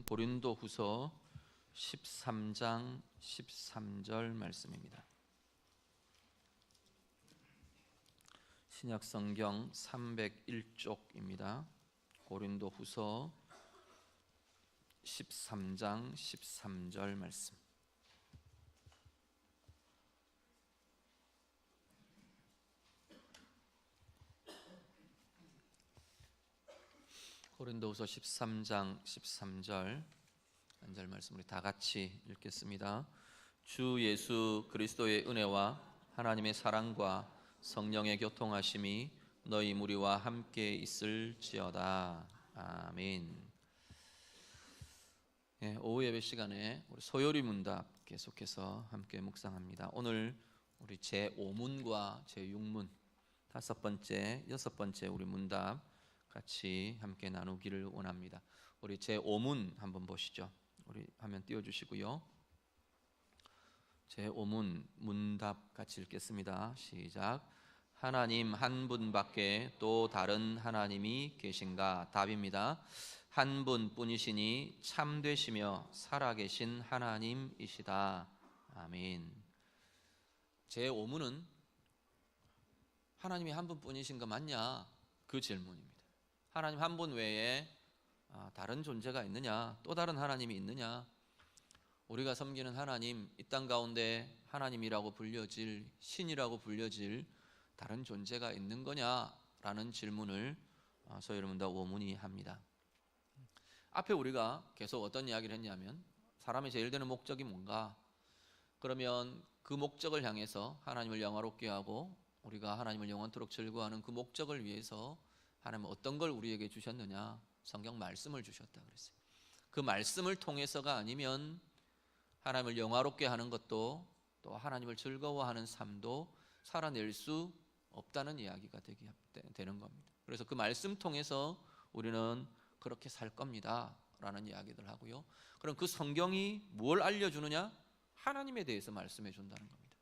말씀 고린도후서 13장 13절 말씀입니다. 신약성경 301쪽입니다. 고린도후서 13장 13절 말씀. 고린도후서 13장 13절 한 절 말씀 우리 다 같이 읽겠습니다. 주 예수 그리스도의 은혜와 하나님의 사랑과 성령의 교통하심이 너희 무리와 함께 있을지어다. 아멘. 오후 예배 시간에 우리 소요리 문답 계속해서 함께 묵상합니다. 오늘 우리 제5문과 제6문 다섯 번째, 여섯 번째 우리 문답 같이 함께 나누기를 원합니다. 우리 제5문 한번 보시죠. 우리 화면 띄워주시고요. 제5문 문답 같이 읽겠습니다. 시작. 하나님 한 분밖에 또 다른 하나님이 계신가? 답입니다. 한 분뿐이시니 참되시며 살아계신 하나님이시다. 아멘. 제5문은 하나님이 한 분뿐이신 거 맞냐? 그 질문입니다. 하나님 한 분 외에 다른 존재가 있느냐? 또 다른 하나님이 있느냐? 우리가 섬기는 하나님, 이 땅 가운데 하나님이라고 불려질, 신이라고 불려질 다른 존재가 있는 거냐라는 질문을 소위 여러분들 오문이 합니다. 앞에 우리가 계속 어떤 이야기를 했냐면 사람의 제일 되는 목적이 뭔가? 그러면 그 목적을 향해서 하나님을 영화롭게 하고 우리가 하나님을 영원토록 즐거워하는 그 목적을 위해서 하나님은 어떤 걸 우리에게 주셨느냐? 성경 말씀을 주셨다 그랬어요. 그 말씀을 통해서가 아니면 하나님을 영화롭게 하는 것도 또 하나님을 즐거워하는 삶도 살아낼 수 없다는 이야기가 되는 겁니다. 그래서 그 말씀 통해서 우리는 그렇게 살 겁니다 라는 이야기들 하고요. 그럼 그 성경이 뭘 알려주느냐? 하나님에 대해서 말씀해 준다는 겁니다.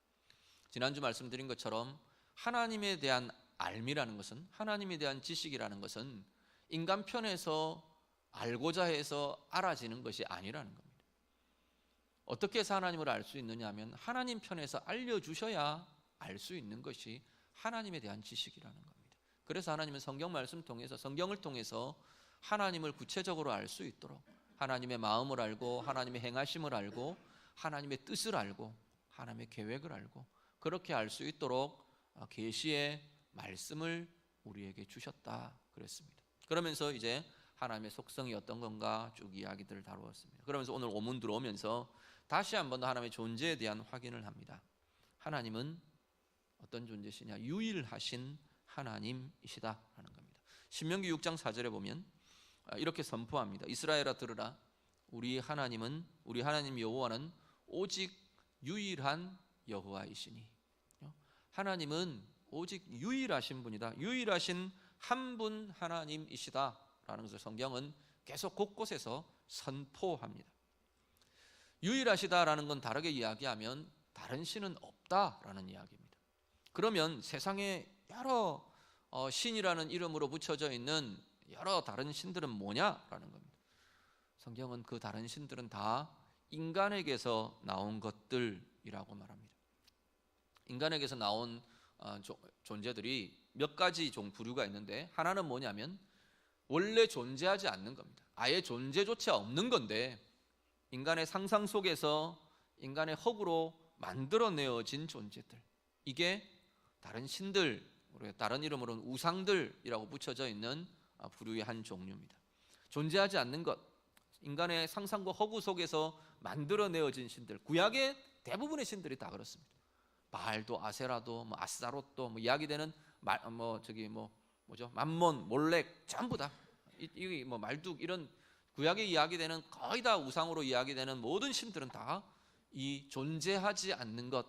지난주 말씀드린 것처럼 하나님에 대한 알미라는 것은, 하나님에 대한 지식이라는 것은 인간 편에서 알고자 해서 알아지는 것이 아니라는 겁니다. 어떻게 해서 하나님을 알 수 있느냐 하면 하나님 편에서 알려주셔야 알 수 있는 것이 하나님에 대한 지식이라는 겁니다. 그래서 하나님은 성경 말씀 통해서, 성경을 통해서 하나님을 구체적으로 알 수 있도록 하나님의 마음을 알고 하나님의 행하심을 알고 하나님의 뜻을 알고 하나님의 계획을 알고 그렇게 알 수 있도록 계시의 말씀을 우리에게 주셨다 그랬습니다. 그러면서 이제 하나님의 속성이 어떤 건가 쭉 이야기들을 다루었습니다. 그러면서 오늘 오문 들어오면서 다시 한 번 더 하나님의 존재에 대한 확인을 합니다. 하나님은 어떤 존재시냐? 유일하신 하나님이시다라는 겁니다. 신명기 6장 4절에 보면 이렇게 선포합니다. 이스라엘아 들으라. 우리 하나님은, 우리 하나님 여호와는 오직 유일한 여호와이시니. 하나님은 오직 유일하신 분이다. 유일하신 한 분 하나님이시다 라는 것을 성경은 계속 곳곳에서 선포합니다. 유일하시다라는 건 다르게 이야기하면 다른 신은 없다라는 이야기입니다. 그러면 세상에 여러 신이라는 이름으로 붙여져 있는 여러 다른 신들은 뭐냐라는 겁니다. 성경은 그 다른 신들은 다 인간에게서 나온 것들이라고 말합니다. 인간에게서 나온 존재들이 몇 가지 부류가 있는데 하나는 뭐냐면 원래 존재하지 않는 겁니다. 아예 존재조차 없는 건데 인간의 상상 속에서 인간의 허구로 만들어내어진 존재들, 이게 다른 신들, 우리가 다른 이름으로는 우상들이라고 붙여져 있는 부류의 한 종류입니다. 존재하지 않는 것, 인간의 상상과 허구 속에서 만들어내어진 신들, 구약의 대부분의 신들이 다 그렇습니다. 바알도 아세라도 아스타롯도 이야기되는 맘몬, 몰렉 전부 다 이 말뚝 이런 구약에 이야기되는 거의 다 우상으로 이야기되는 모든 신들은 다 이 존재하지 않는 것,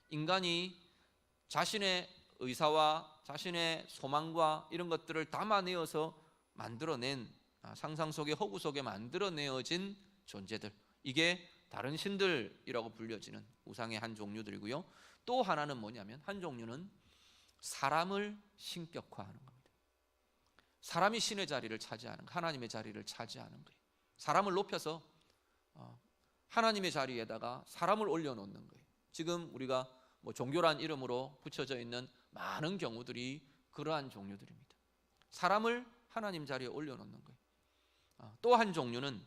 인간이 자신의 의사와 자신의 소망과 이런 것들을 담아내어서 만들어낸 상상 속에 허구 속에 만들어내어진 존재들, 이게 다른 신들이라고 불려지는 우상의 한 종류들이고요. 또 하나는 뭐냐면 한 종류는 사람을 신격화하는 겁니다. 사람이 신의 자리를 차지하는, 하나님의 자리를 차지하는 거예요. 사람을 높여서 하나님의 자리에다가 사람을 올려놓는 거예요. 지금 우리가 뭐 종교란 이름으로 붙여져 있는 많은 경우들이 그러한 종류들입니다. 사람을 하나님 자리에 올려놓는 거예요. 또 한 종류는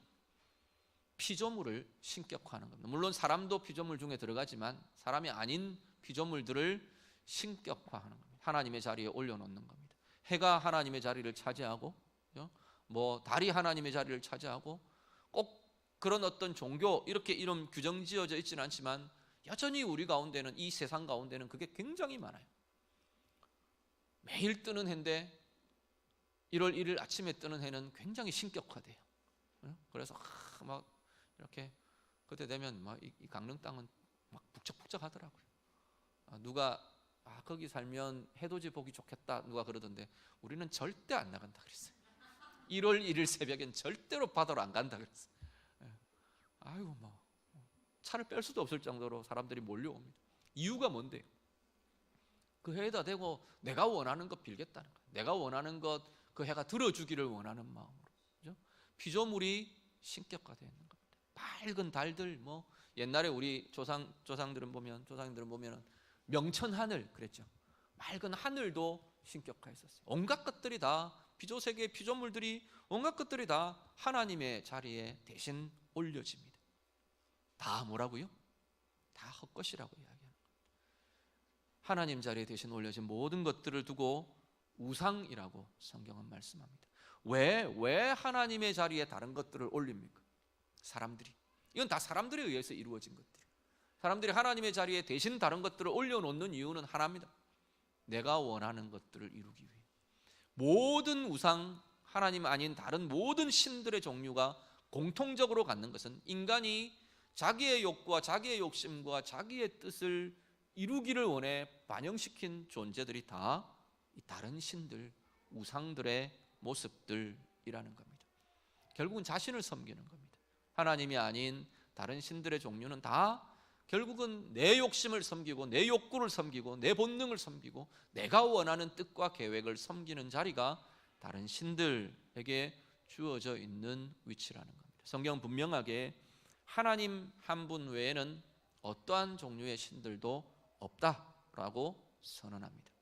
피조물을 신격화하는 겁니다. 물론 사람도 피조물 중에 들어가지만 사람이 아닌 피조물들을 신격화하는 겁니다. 하나님의 자리에 올려놓는 겁니다. 해가 하나님의 자리를 차지하고 뭐 달이 하나님의 자리를 차지하고 꼭 그런 어떤 종교 이렇게 이름 규정 지어져 있지는 않지만 여전히 우리 가운데는, 이 세상 가운데는 그게 굉장히 많아요. 매일 뜨는 해인데 1월 1일 아침에 뜨는 해는 굉장히 신격화돼요. 그래서 막 이렇게 그때 되면 막 이 강릉 땅은 막 북적북적하더라고요. 누가 거기 살면 해돋이 보기 좋겠다 누가 그러던데 우리는 절대 안 나간다 그랬어요. 1월 1일 새벽엔 절대로 바다로 안 간다 그랬어요. 아이고 뭐 차를 뺄 수도 없을 정도로 사람들이 몰려옵니다. 이유가 뭔데요? 그 해에다 대고 내가 원하는 것 빌겠다는 거예요. 내가 원하는 것 그 해가 들어주기를 원하는 마음으로. 그죠? 피조물이 신격화되어 있는 겁니다. 밝은 달들, 뭐 옛날에 우리 조상들은 보면 명천 하늘 그랬죠. 맑은 하늘도 신격화했었어요. 온갖 것들이 다 피조세계 피조물들이 온갖 것들이 다 하나님의 자리에 대신 올려집니다. 다 뭐라고요? 다 헛것이라고 이야기합니다. 하나님 자리에 대신 올려진 모든 것들을 두고 우상이라고 성경은 말씀합니다. 왜 하나님의 자리에 다른 것들을 올립니까? 사람들이. 이건 다 사람들에 의해서 이루어진 것들이에요. 사람들이 하나님의 자리에 대신 다른 것들을 올려놓는 이유는 하나입니다. 내가 원하는 것들을 이루기 위해. 모든 우상, 하나님 아닌 다른 모든 신들의 종류가 공통적으로 갖는 것은 인간이 자기의 욕구와 자기의 욕심과 자기의 뜻을 이루기를 원해 반영시킨 존재들이 다 이 다른 신들, 우상들의 모습들이라는 겁니다. 결국은 자신을 섬기는 겁니다. 하나님이 아닌 다른 신들의 종류는 다 결국은 내 욕심을 섬기고 내 욕구를 섬기고 내 본능을 섬기고 내가 원하는 뜻과 계획을 섬기는 자리가 다른 신들에게 주어져 있는 위치라는 겁니다. 성경은 분명하게 하나님 한 분 외에는 어떠한 종류의 신들도 없다라고 선언합니다.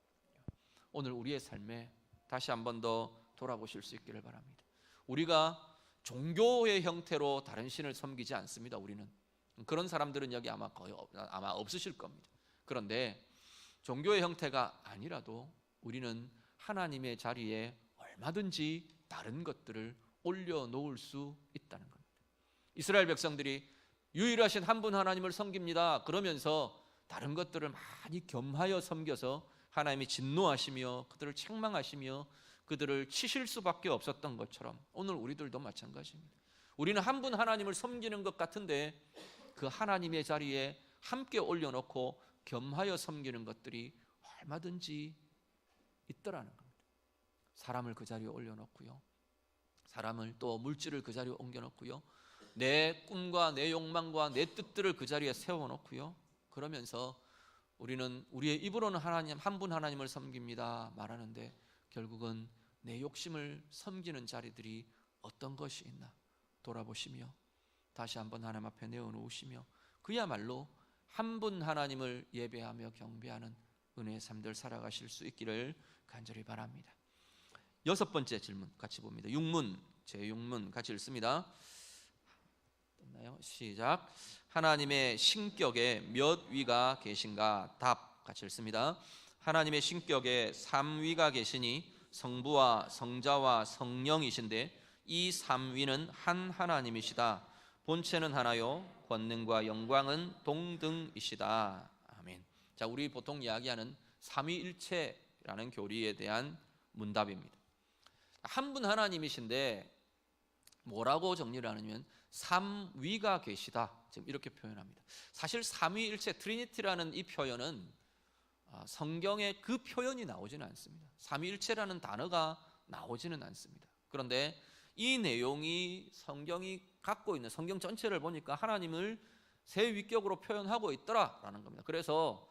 오늘 우리의 삶에 다시 한 번 더 돌아보실 수 있기를 바랍니다. 우리가 종교의 형태로 다른 신을 섬기지 않습니다. 우리는 그런 사람들은 여기 아마 없으실 겁니다. 그런데 종교의 형태가 아니라도 우리는 하나님의 자리에 얼마든지 다른 것들을 올려놓을 수 있다는 겁니다. 이스라엘 백성들이 유일하신 한 분 하나님을 섬깁니다. 그러면서 다른 것들을 많이 겸하여 섬겨서 하나님이 진노하시며 그들을 책망하시며 그들을 치실 수밖에 없었던 것처럼 오늘 우리들도 마찬가지입니다. 우리는 한 분 하나님을 섬기는 것 같은데 그 하나님의 자리에 함께 올려놓고 겸하여 섬기는 것들이 얼마든지 있더라는 겁니다. 사람을 그 자리에 올려놓고요, 사람을 또 물질을 그 자리에 옮겨놓고요, 내 꿈과 내 욕망과 내 뜻들을 그 자리에 세워놓고요, 그러면서 우리는 우리의 입으로는 하나님 한 분 하나님을 섬깁니다 말하는데 결국은 내 욕심을 섬기는 자리들이 어떤 것이 있나 돌아보시며 다시 한번 하나님 앞에 내어놓으시며 그야말로 한 분 하나님을 예배하며 경배하는 은혜의 삶들 살아가실 수 있기를 간절히 바랍니다. 6번째 질문 같이 봅니다. 제6문 같이 읽습니다. 됐나요? 시작. 하나님의 신격에 몇 위가 계신가? 답 같이 읽습니다. 하나님의 신격에 3위가 계시니 성부와 성자와 성령이신데 이 3위는 한 하나님이시다. 본체는 하나요 권능과 영광은 동등이시다. 아멘. 자, 우리 보통 이야기하는 삼위일체라는 교리에 대한 문답입니다. 한 분 하나님이신데 뭐라고 정리를 하냐면 3위가 계시다, 지금 이렇게 표현합니다. 사실 삼위일체 트리니티라는 이 표현은 성경에 그 표현이 나오지는 않습니다. 삼위일체라는 단어가 나오지는 않습니다. 그런데 이 내용이 성경이 갖고 있는 성경 전체를 보니까 하나님을 세 위격으로 표현하고 있더라라는 겁니다. 그래서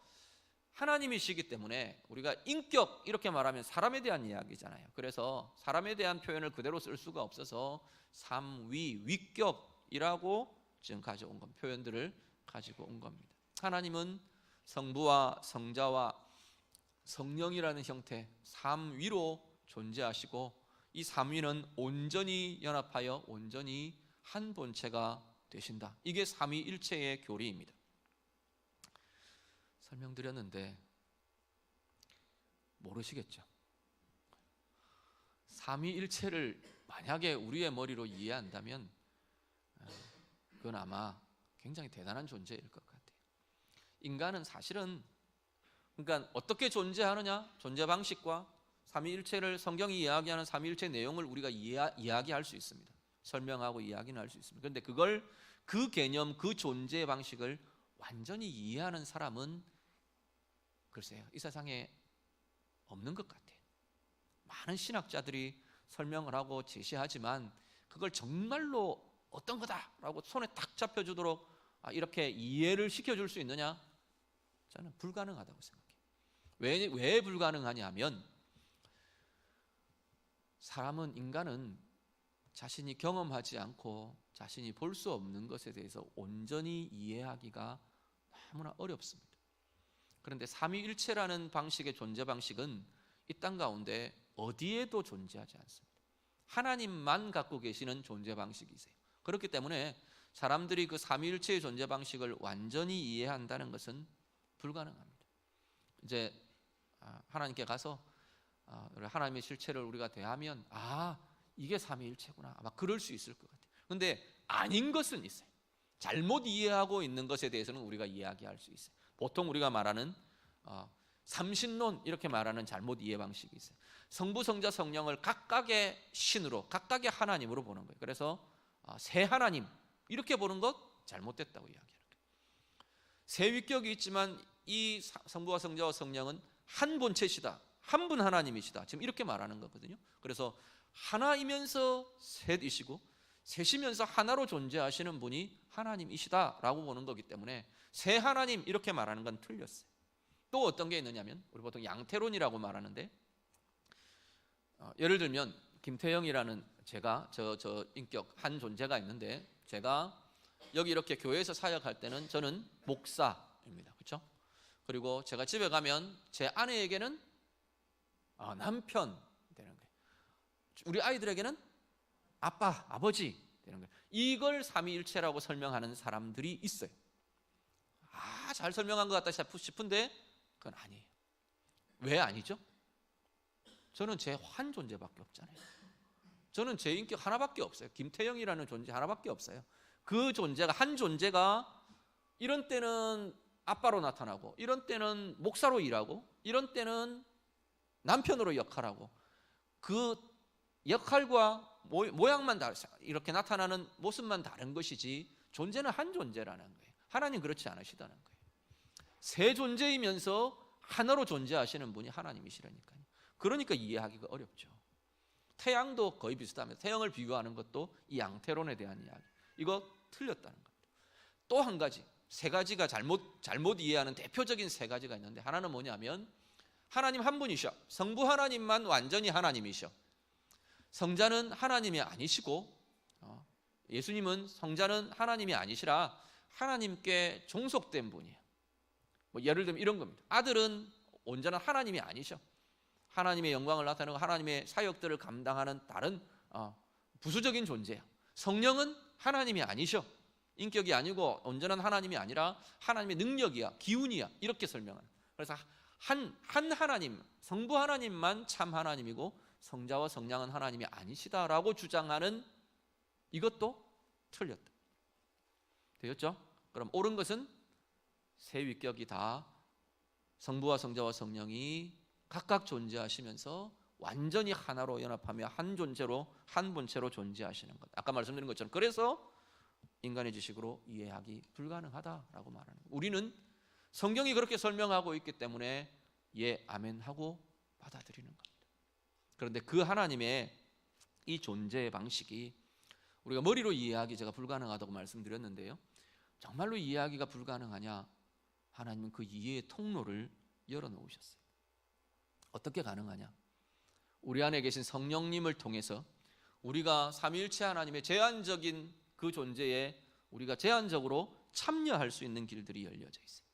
하나님이시기 때문에 우리가 인격 이렇게 말하면 사람에 대한 이야기잖아요. 그래서 사람에 대한 표현을 그대로 쓸 수가 없어서 삼위, 위격이라고 지금 가져온 건 표현들을 가지고 온 겁니다. 하나님은 성부와 성자와 성령이라는 형태 삼위로 존재하시고 이 삼위는 온전히 연합하여 온전히 한 본체가 되신다. 이게 삼위일체의 교리입니다. 설명드렸는데 모르시겠죠? 삼위일체를 만약에 우리의 머리로 이해한다면 그건 아마 굉장히 대단한 존재일 것 같아요. 인간은 사실은 그러니까 어떻게 존재하느냐, 존재 방식과 삼위일체를 성경이 이야기하는 삼위일체 내용을 우리가 이야기할 수 있습니다. 설명하고 이야기는 할 수 있습니다. 그런데 그걸 그 개념, 그 존재 방식을 완전히 이해하는 사람은 글쎄요, 이 세상에 없는 것 같아요. 많은 신학자들이 설명을 하고 제시하지만 그걸 정말로 어떤 거다라고 손에 딱 잡혀주도록 이렇게 이해를 시켜줄 수 있느냐? 저는 불가능하다고 생각해요. 왜 불가능하냐면 인간은 자신이 경험하지 않고 자신이 볼 수 없는 것에 대해서 온전히 이해하기가 너무나 어렵습니다. 그런데 삼위일체라는 방식의 존재 방식은 이 땅 가운데 어디에도 존재하지 않습니다. 하나님만 갖고 계시는 존재 방식이세요. 그렇기 때문에 사람들이 그 삼위일체의 존재 방식을 완전히 이해한다는 것은 불가능합니다. 이제 하나님께 가서 하나님의 실체를 우리가 대하면 이게 삼위일체구나 아마 그럴 수 있을 것 같아요. 그런데 아닌 것은 있어요. 잘못 이해하고 있는 것에 대해서는 우리가 이야기할 수 있어요. 보통 우리가 말하는 삼신론 이렇게 말하는 잘못 이해 방식이 있어요. 성부, 성자, 성령을 각각의 신으로 각각의 하나님으로 보는 거예요. 그래서 세 하나님 이렇게 보는 것 잘못됐다고 이야기하는 거예요. 세 위격이 있지만 이 성부와 성자와 성령은 한 본체시다, 한 분 하나님이시다, 지금 이렇게 말하는 거거든요. 그래서 하나이면서 셋이시고 셋이면서 하나로 존재하시는 분이 하나님이시다라고 보는 거기 때문에 세 하나님 이렇게 말하는 건 틀렸어요. 또 어떤 게 있느냐면 우리 보통 양태론이라고 말하는데 예를 들면 김태형이라는 제가 저 인격 한 존재가 있는데 제가 여기 이렇게 교회에서 사역할 때는 저는 목사입니다. 그렇죠? 그리고 제가 집에 가면 제 아내에게는 남편 되는 거예요. 우리 아이들에게는 아빠, 아버지 되는 거예요. 이걸 삼위일체라고 설명하는 사람들이 있어요. 잘 설명한 것 같다 싶은데 그건 아니에요. 왜 아니죠? 저는 제 한 존재밖에 없잖아요. 저는 제 인격 하나밖에 없어요. 김태형이라는 존재 하나밖에 없어요. 그 존재가 한 존재가 이런 때는 아빠로 나타나고 이런 때는 목사로 일하고 이런 때는 남편으로 역할하고 그 역할과 모양만 이렇게 나타나는 모습만 다른 것이지 존재는 한 존재라는 거예요. 하나님 그렇지 않으시다는 거예요. 세 존재이면서 하나로 존재하시는 분이 하나님이시라니까요. 그러니까 이해하기가 어렵죠. 태양도 거의 비슷합니다. 태양을 비교하는 것도 이 양태론에 대한 이야기. 이거 틀렸다는 겁니다. 또 한 가지, 세 가지가 잘못 이해하는 대표적인 세 가지가 있는데 하나는 뭐냐면 하나님 한 분이셔. 성부 하나님만 완전히 하나님이셔. 성자는 하나님이 아니시고 예수님은 성자는 하나님이 아니시라 하나님께 종속된 분이에요. 예를 들면 이런 겁니다. 아들은 온전한 하나님이 아니셔. 하나님의 영광을 나타내고 하나님의 사역들을 감당하는 다른 부수적인 존재야. 성령은 하나님이 아니셔. 인격이 아니고 온전한 하나님이 아니라 하나님의 능력이야, 기운이야, 이렇게 설명하는. 그래서 한 하나님, 성부 하나님만 참 하나님이고 성자와 성령은 하나님이 아니시다라고 주장하는 이것도 틀렸다. 되었죠? 그럼 옳은 것은 세 위격이 다 성부와 성자와 성령이 각각 존재하시면서 완전히 하나로 연합하며 한 존재로 한 본체로 존재하시는 것. 아까 말씀드린 것처럼 그래서 인간의 지식으로 이해하기 불가능하다라고 말하는 거예요. 우리는 성경이 그렇게 설명하고 있기 때문에 예, 아멘 하고 받아들이는 겁니다. 그런데 그 하나님의 이 존재 방식이 우리가 머리로 이해하기 제가 불가능하다고 말씀드렸는데요. 정말로 이해하기가 불가능하냐? 하나님은 그 이해의 통로를 열어놓으셨어요. 어떻게 가능하냐? 우리 안에 계신 성령님을 통해서 우리가 삼위일체 하나님의 제한적인 그 존재에 우리가 제한적으로 참여할 수 있는 길들이 열려져 있어요.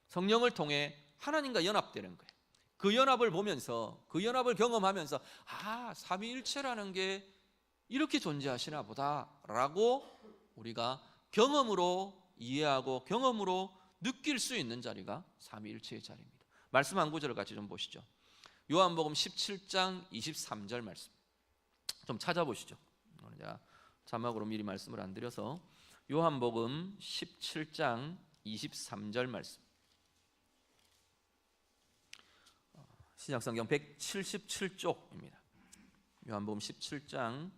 성령을 통해 하나님과 연합되는 거예요. 그 연합을 보면서, 그 연합을 경험하면서 삼위일체라는 게 이렇게 존재하시나 보다라고 우리가 경험으로 이해하고 경험으로 느낄 수 있는 자리가 삼위일체의 자리입니다. 말씀 한 구절을 같이 좀 보시죠. 요한복음 17장 23절 말씀 좀 찾아보시죠. 제가 자막으로 미리 말씀을 안 드려서 요한복음 17장 23절 말씀, 신약성경 177쪽입니다. 요한복음 17장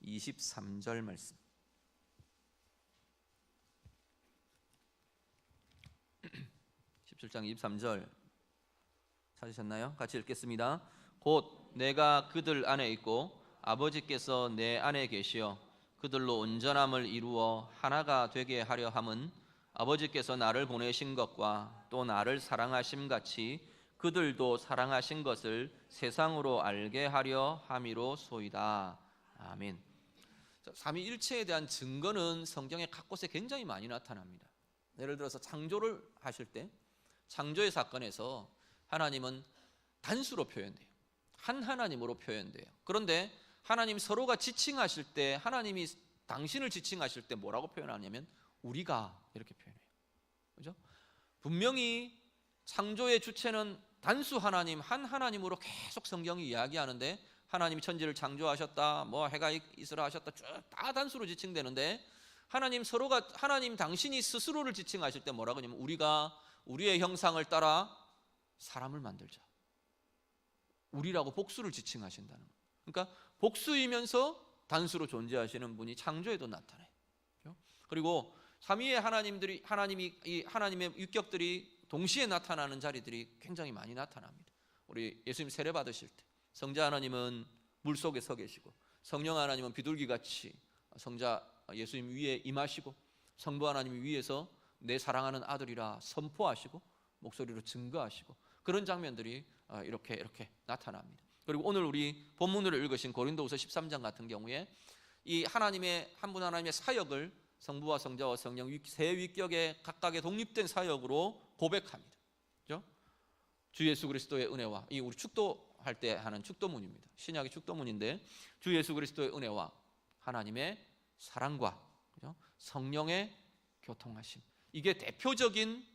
23절 말씀. (17장 23절) 찾으셨나요? 같이 읽겠습니다. 곧 내가 그들 안에 있고 아버지께서 내 안에 계시어 그들로 온전함을 이루어 하나가 되게 하려 함은 아버지께서 나를 보내신 것과 또 나를 사랑하심 같이 그들도 사랑하신 것을 세상으로 알게 하려 함이로소이다. 아멘. 삼위일체에 대한 증거는 성경의 각 곳에 굉장히 많이 나타납니다. 예를 들어서 창조를 하실 때 창조의 사건에서 하나님은 단수로 표현돼요. 한 하나님으로 표현돼요. 그런데 하나님 서로가 지칭하실 때, 하나님이 당신을 지칭하실 때 뭐라고 표현하냐면 우리가 이렇게 표현해요. 그죠? 분명히 창조의 주체는 단수 하나님, 한 하나님으로 계속 성경이 이야기하는데, 하나님이 천지를 창조하셨다, 뭐 해가 있으라 하셨다, 쭉 다 단수로 지칭되는데, 하나님 서로가, 하나님 당신이 스스로를 지칭하실 때 뭐라고 하냐면 우리가 우리의 형상을 따라 사람을 만들자. 우리라고 복수를 지칭하신다는 거예요. 그러니까 복수이면서 단수로 존재하시는 분이 창조에도 나타나요. 그리고 삼위의 하나님의 유격들이 동시에 나타나는 자리들이 굉장히 많이 나타납니다. 우리 예수님 세례 받으실 때 성자 하나님은 물 속에 서 계시고, 성령 하나님은 비둘기같이 성자 예수님 위에 임하시고, 성부 하나님 위에서 내 사랑하는 아들이라 선포하시고 목소리로 증거하시고, 그런 장면들이 이렇게 나타납니다. 그리고 오늘 우리 본문으로 읽으신 고린도후서 13장 같은 경우에 이 하나님의 한 분 하나님의 사역을 성부와 성자와 성령 세 위격의 각각의 독립된 사역으로 고백합니다. 그렇죠? 주 예수 그리스도의 은혜와, 이 우리 축도할 때 하는 축도문입니다. 신약의 축도문인데, 주 예수 그리스도의 은혜와 하나님의 사랑과, 그렇죠? 성령의 교통하심, 이게 대표적인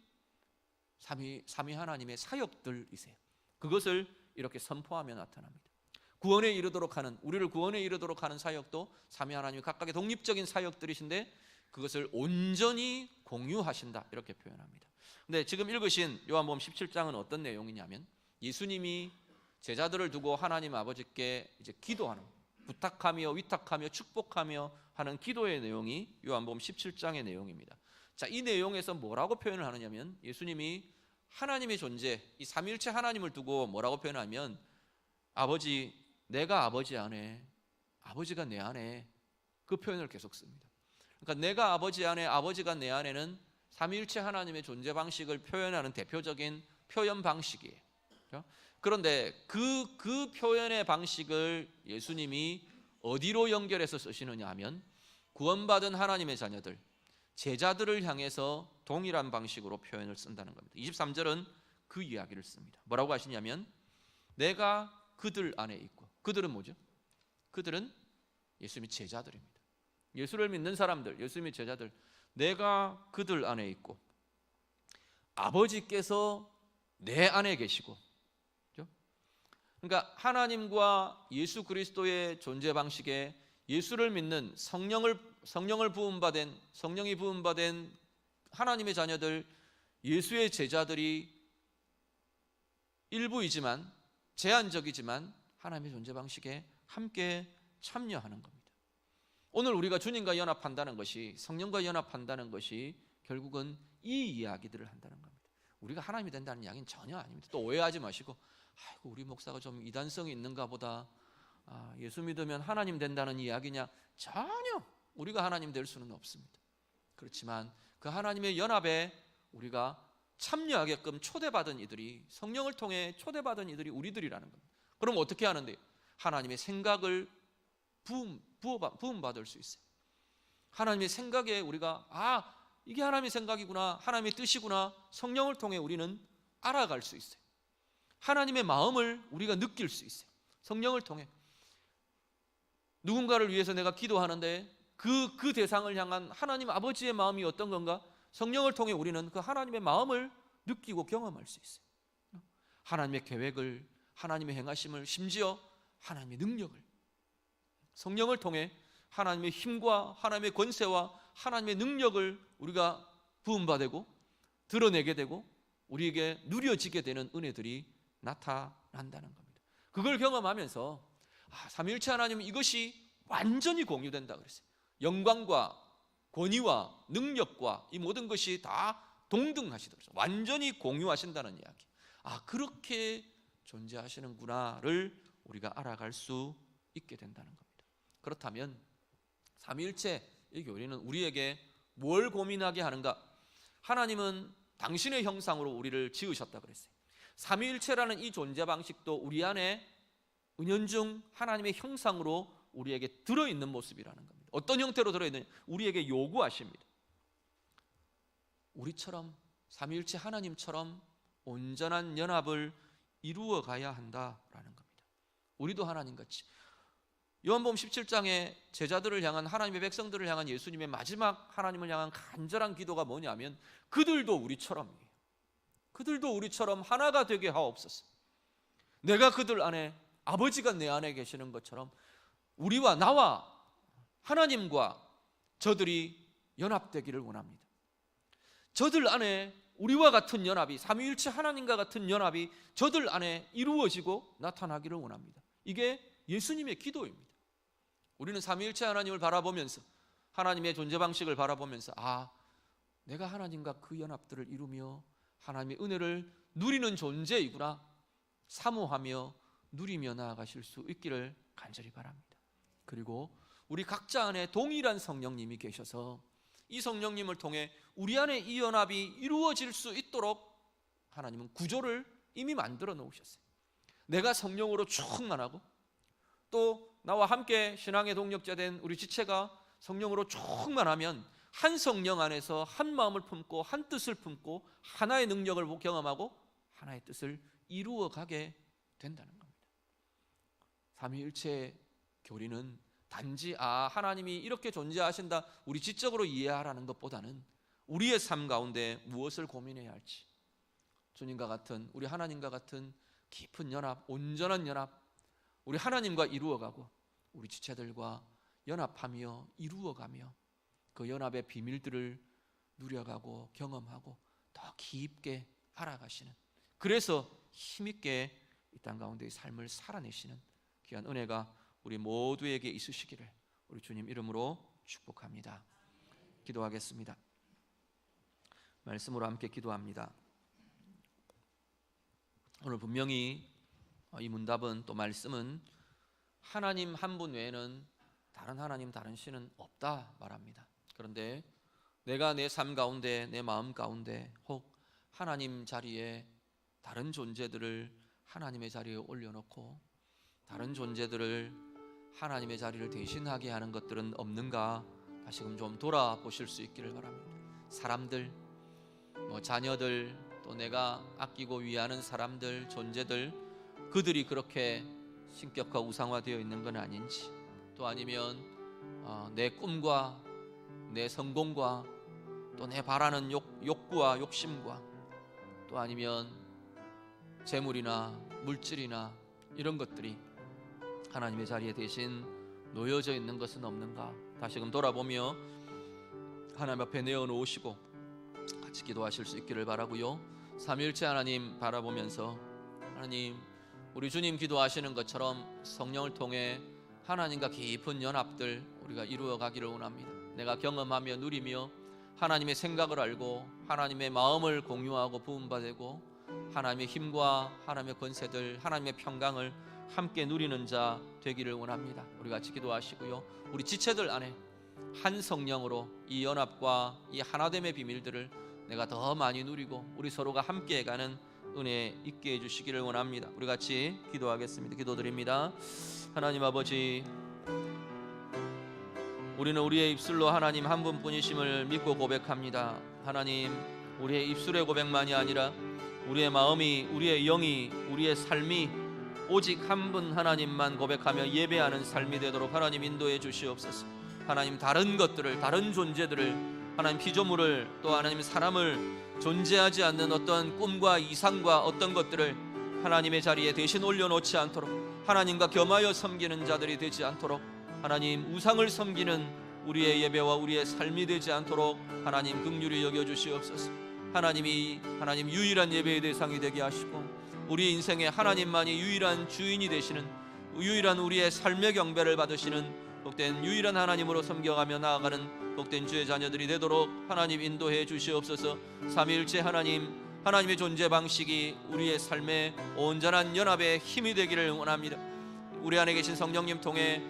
삼위 하나님의 사역들이세요. 그것을 이렇게 선포하며 나타납니다. 구원에 이르도록 하는, 우리를 구원에 이르도록 하는 사역도 삼위 하나님의 각각의 독립적인 사역들이신데 그것을 온전히 공유하신다, 이렇게 표현합니다. 근데 지금 읽으신 요한복음 17장은 어떤 내용이냐면, 예수님이 제자들을 두고 하나님 아버지께 이제 기도하는, 부탁하며 위탁하며 축복하며 하는 기도의 내용이 요한복음 17장의 내용입니다. 자, 이 내용에서 뭐라고 표현을 하느냐면, 예수님이 하나님의 존재, 이 삼위일체 하나님을 두고 뭐라고 표현하면, 아버지, 내가 아버지 안에, 아버지가 내 안에, 그 표현을 계속 씁니다. 그러니까 내가 아버지 안에, 아버지가 내 안에는 삼위일체 하나님의 존재 방식을 표현하는 대표적인 표현 방식이에요. 그런데 그 표현의 방식을 예수님이 어디로 연결해서 쓰시느냐 하면, 구원받은 하나님의 자녀들, 제자들을 향해서 동일한 방식으로 표현을 쓴다는 겁니다. 23절은 그 이야기를 씁니다. 뭐라고 하시냐면, 내가 그들 안에 있고, 그들은 뭐죠? 그들은 예수님의 제자들입니다. 예수를 믿는 사람들, 예수님의 제자들, 내가 그들 안에 있고 아버지께서 내 안에 계시고, 그렇죠? 그러니까 하나님과 예수 그리스도의 존재 방식에 예수를 믿는 성령이 부음받은 하나님의 자녀들, 예수의 제자들이 일부이지만, 제한적이지만 하나님의 존재 방식에 함께 참여하는 겁니다. 오늘 우리가 주님과 연합한다는 것이, 성령과 연합한다는 것이 결국은 이 이야기들을 한다는 겁니다. 우리가 하나님이 된다는 이야기는 전혀 아닙니다. 또 오해하지 마시고, 아이고 우리 목사가 좀 이단성이 있는가 보다, 예수 믿으면 하나님 된다는 이야기냐? 전혀 우리가 하나님 될 수는 없습니다. 그렇지만 그 하나님의 연합에 우리가 참여하게끔 초대받은 이들이, 성령을 통해 초대받은 이들이 우리들이라는 겁니다. 그럼 어떻게 하는데요? 하나님의 생각을 부음받을 수 있어요. 하나님의 생각에 우리가 이게 하나님의 생각이구나, 하나님의 뜻이구나, 성령을 통해 우리는 알아갈 수 있어요. 하나님의 마음을 우리가 느낄 수 있어요. 성령을 통해. 누군가를 위해서 내가 기도하는데 그 대상을 향한 하나님 아버지의 마음이 어떤 건가? 성령을 통해 우리는 그 하나님의 마음을 느끼고 경험할 수 있어요. 하나님의 계획을, 하나님의 행하심을, 심지어 하나님의 능력을, 성령을 통해 하나님의 힘과 하나님의 권세와 하나님의 능력을 우리가 부음받고 드러내게 되고 우리에게 누려지게 되는 은혜들이 나타난다는 겁니다. 그걸 경험하면서 삼위일체 하나님은 이것이 완전히 공유된다 그랬어요. 영광과 권위와 능력과 이 모든 것이 다 동등하시더라고요. 완전히 공유하신다는 이야기. 그렇게 존재하시는구나를 우리가 알아갈 수 있게 된다는 겁니다. 그렇다면 삼위일체 이 교리는 우리에게 뭘 고민하게 하는가? 하나님은 당신의 형상으로 우리를 지으셨다 그랬어요. 삼위일체라는 이 존재 방식도 우리 안에 은연중 하나님의 형상으로 우리에게 들어있는 모습이라는 겁니다. 어떤 형태로 들어있느냐? 우리에게 요구하십니다. 우리처럼, 삼위일체 하나님처럼 온전한 연합을 이루어 가야 한다라는 겁니다. 우리도 하나님같이. 요한복음 17장에 제자들을 향한, 하나님의 백성들을 향한 예수님의 마지막 하나님을 향한 간절한 기도가 뭐냐면 그들도 우리처럼이에요. 그들도 우리처럼 하나가 되게 하옵소서. 내가 그들 안에, 아버지가 내 안에 계시는 것처럼 우리와, 나와 하나님과 저들이 연합되기를 원합니다. 저들 안에 우리와 같은 연합이, 삼위일체 하나님과 같은 연합이 저들 안에 이루어지고 나타나기를 원합니다. 이게 예수님의 기도입니다. 우리는 삼위일체 하나님을 바라보면서, 하나님의 존재 방식을 바라보면서 내가 하나님과 그 연합들을 이루며 하나님의 은혜를 누리는 존재이구나 사모하며 누리며 나아가실 수 있기를 간절히 바랍니다. 그리고 우리 각자 안에 동일한 성령님이 계셔서 이 성령님을 통해 우리 안에 이 연합이 이루어질 수 있도록 하나님은 구조를 이미 만들어 놓으셨어요. 내가 성령으로 충만하고 또 나와 함께 신앙의 동력자 된 우리 지체가 성령으로 충만하면 한 성령 안에서 한 마음을 품고 한 뜻을 품고 하나의 능력을 경험하고 하나의 뜻을 이루어가게 된다는 겁니다. 삼위일체 교리는 단지 하나님이 이렇게 존재하신다 우리 지적으로 이해하라는 것보다는 우리의 삶 가운데 무엇을 고민해야 할지, 주님과 같은, 우리 하나님과 같은 깊은 연합, 온전한 연합, 우리 하나님과 이루어가고 우리 지체들과 연합하며 이루어가며 그 연합의 비밀들을 누려가고 경험하고 더 깊게 알아가시는, 그래서 힘있게 이 땅 가운데의 삶을 살아내시는 귀한 은혜가 우리 모두에게 있으시기를 우리 주님 이름으로 축복합니다. 기도하겠습니다. 말씀으로 함께 기도합니다. 오늘 분명히 이 문답은, 또 말씀은 하나님 한 분 외에는 다른 하나님, 다른 신은 없다 말합니다. 그런데 내가 내 삶 가운데, 내 마음 가운데 혹 하나님 자리에 다른 존재들을 하나님의 자리에 올려놓고 다른 존재들을 하나님의 자리를 대신하게 하는 것들은 없는가 다시금 좀 돌아보실 수 있기를 바랍니다. 사람들, 자녀들, 또 내가 아끼고 위하는 사람들, 존재들, 그들이 그렇게 신격화 우상화되어 있는 건 아닌지, 또 아니면 내 꿈과 내 성공과 또 내 바라는 욕구와 욕심과 또 아니면 재물이나 물질이나 이런 것들이 하나님의 자리에 대신 놓여져 있는 것은 없는가 다시금 돌아보며 하나님 앞에 내어놓으시고 같이 기도하실 수 있기를 바라고요. 삼위일체 하나님 바라보면서, 하나님, 우리 주님 기도하시는 것처럼 성령을 통해 하나님과 깊은 연합들 우리가 이루어 가기를 원합니다. 내가 경험하며 누리며 하나님의 생각을 알고 하나님의 마음을 공유하고 부음받고 하나님의 힘과 하나님의 권세들, 하나님의 평강을 함께 누리는 자 되기를 원합니다. 우리 같이 기도하시고요. 우리 지체들 안에 한 성령으로 이 연합과 이 하나됨의 비밀들을 내가 더 많이 누리고 우리 서로가 함께 가는 은혜 있게 해주시기를 원합니다. 우리 같이 기도하겠습니다. 기도드립니다. 하나님 아버지, 우리는 우리의 입술로 하나님 한 분뿐이심을 믿고 고백합니다. 하나님, 우리의 입술의 고백만이 아니라 우리의 마음이, 우리의 영이, 우리의 삶이 오직 한 분 하나님만 고백하며 예배하는 삶이 되도록 하나님 인도해 주시옵소서. 하나님, 다른 것들을, 다른 존재들을, 하나님 피조물을, 또 하나님 사람을, 존재하지 않는 어떤 꿈과 이상과 어떤 것들을 하나님의 자리에 대신 올려놓지 않도록, 하나님과 겸하여 섬기는 자들이 되지 않도록, 하나님 우상을 섬기는 우리의 예배와 우리의 삶이 되지 않도록 하나님 긍휼히 여겨주시옵소서. 하나님이 하나님 유일한 예배의 대상이 되게 하시고 우리 인생에 하나님만이 유일한 주인이 되시는, 유일한 우리의 삶의 경배를 받으시는 복된 유일한 하나님으로 섬겨가며 나아가는 복된 주의 자녀들이 되도록 하나님 인도해 주시옵소서. 삼위일체 하나님, 하나님의 존재 방식이 우리의 삶의 온전한 연합의 힘이 되기를 원합니다. 우리 안에 계신 성령님 통해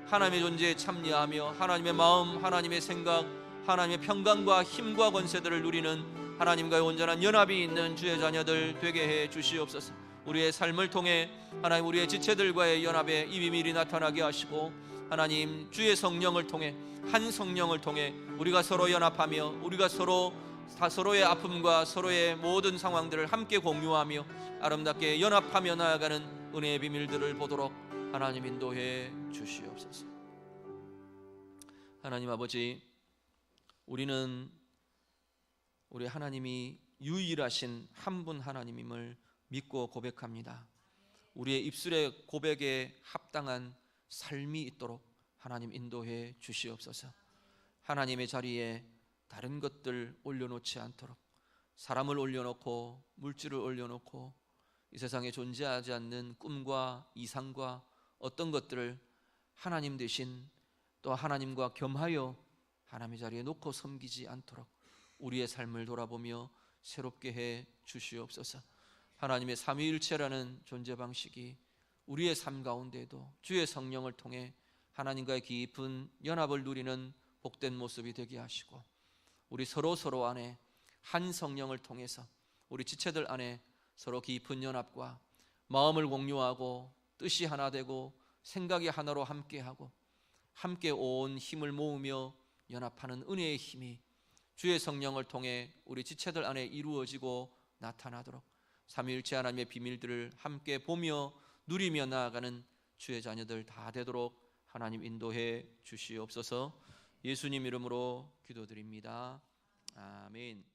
하나님의 존재에 참여하며 하나님의 마음, 하나님의 생각, 하나님의 평강과 힘과 권세들을 누리는 하나님과의 온전한 연합이 있는 주의 자녀들 되게 해 주시옵소서. 우리의 삶을 통해 하나님 우리의 지체들과의 연합에 이 비밀이 나타나게 하시고, 하나님 주의 성령을 통해, 한 성령을 통해 우리가 서로 연합하며 우리가 서로의 아픔과 서로의 모든 상황들을 함께 공유하며 아름답게 연합하며 나아가는 은혜의 비밀들을 보도록 하나님 인도해 주시옵소서. 하나님 아버지, 우리는 우리 하나님이 유일하신 한 분 하나님임을 믿고 고백합니다. 우리의 입술의 고백에 합당한 삶이 있도록 하나님 인도해 주시옵소서. 하나님의 자리에 다른 것들 올려놓지 않도록, 사람을 올려놓고 물질을 올려놓고 이 세상에 존재하지 않는 꿈과 이상과 어떤 것들을 하나님 대신 또 하나님과 겸하여 하나님의 자리에 놓고 섬기지 않도록 우리의 삶을 돌아보며 새롭게 해 주시옵소서. 하나님의 삼위일체라는 존재 방식이 우리의 삶 가운데에도 주의 성령을 통해 하나님과의 깊은 연합을 누리는 복된 모습이 되게 하시고, 우리 서로 안에 한 성령을 통해서 우리 지체들 안에 서로 깊은 연합과 마음을 공유하고 뜻이 하나 되고 생각이 하나로 함께하고 함께 온 힘을 모으며 연합하는 은혜의 힘이 주의 성령을 통해 우리 지체들 안에 이루어지고 나타나도록 삼위일체 하나님의 비밀들을 함께 보며 누리며 나아가는 주의 자녀들 다 되도록 하나님 인도해 주시옵소서. 예수님 이름으로 기도드립니다. 아멘.